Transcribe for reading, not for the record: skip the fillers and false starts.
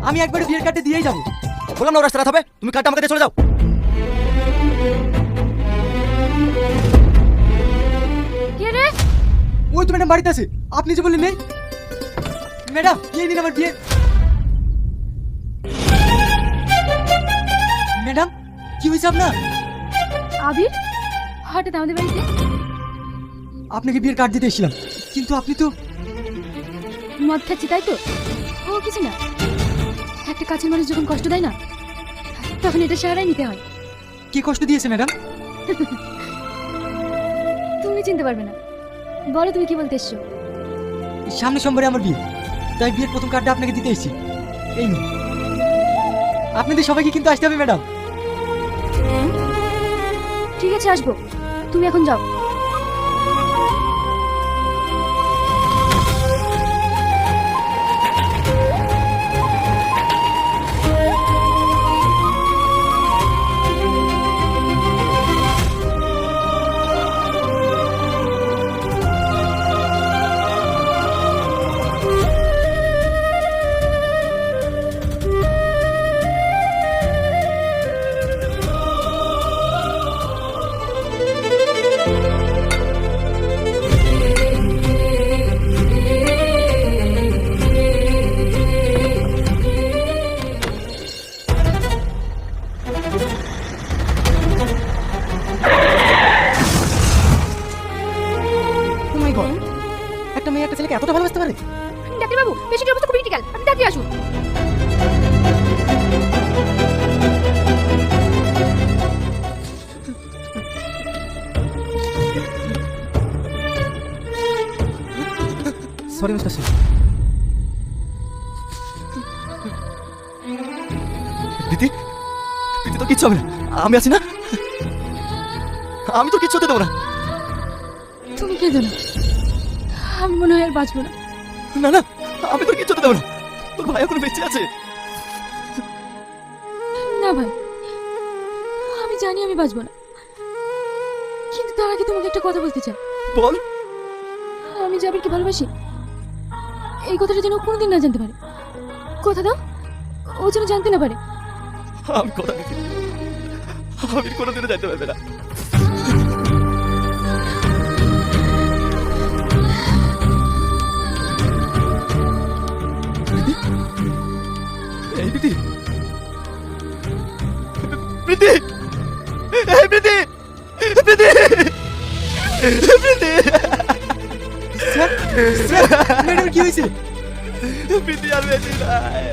আমি একবারে বিয়ের কার্ডটা দিয়েই যাবো। বললাম না ও রাস্তা রাত হবে, তুমি কার্ডটা আমাকে দিয়ে চলে যাও। কে রে? ওই তো ম্যাডাম বাড়িতে আছে, আপনি যে বললেন নেই। ম্যাডাম এই নিন আমার বিয়ে। ম্যাডাম কি হয়েছে আপনার? আবির হঠাৎ আমাদের বাড়িতে? আপনাকে বিয়ের কার্ড দিতে এসেছিলাম, কিন্তু আপনি তো মদ খাচ্ছি তাই তো? ও কিছু না, একটা কাছের মানুষ যখন কষ্ট দেয় না তখন এটা সারাই নিতে হয়। কি কষ্ট দিয়েছে ম্যাডাম? তুমি চিনতে পারবে না। বলো তুমি কি বলতে এসছো? সামনে সোমবারে আমার বিয়ে, তাই বিয়ের প্রথম কার্ডটা আপনাকে দিতে এসেছি। এই নিন। আপনাদের সবাইকে কিন্তু আসতে হবে ম্যাডাম। ঠিক আছে আসবো, তুমি এখন যাও। ও মাই গড, একটা মেয়ে একটা ছেলেকে এতটা ভালোবাসতে পারে? ডাক্তার বাবু, পেশেন্টের অবস্থা খুব ক্রিটিক্যাল, আপনি তাড়াতাড়ি আসুন। Sorry mister Singh. প্রীতি, প্রীতি তো কিচ্ছু হবে না, আমি আছি না। আমি তো কিচ্ছু হতে দেবো না। তুমি কেঁদো না, আমি মনে হয় আর বাঁচবো না। না না, আমি তো কিচ্ছু হতে দেবো না। তোর ভাই এখন বেঁচে আছে। না ভাই, আমি জানি আমি বাঁচবো না, কিন্তু তার আগে তোমাকে একটা কথা বলতে চাই। বল। আমি জাবিরকে ভালোবাসি, এই কথাটা যেন ও কোনোদিন না জানতে পারে। কথা দাও, ও যেন জানতে না পারে। আমি কথা দিচ্ছি, আমি কোনোদিনও জানতে পারবে না। প্রীতি, প্রীতি, এই প্রীতি, প্রীতি, প্রীতি, স্যার, স্যার, ম্যাডাম কি হয়েছে? প্রীতি আর বেঁচে নাই।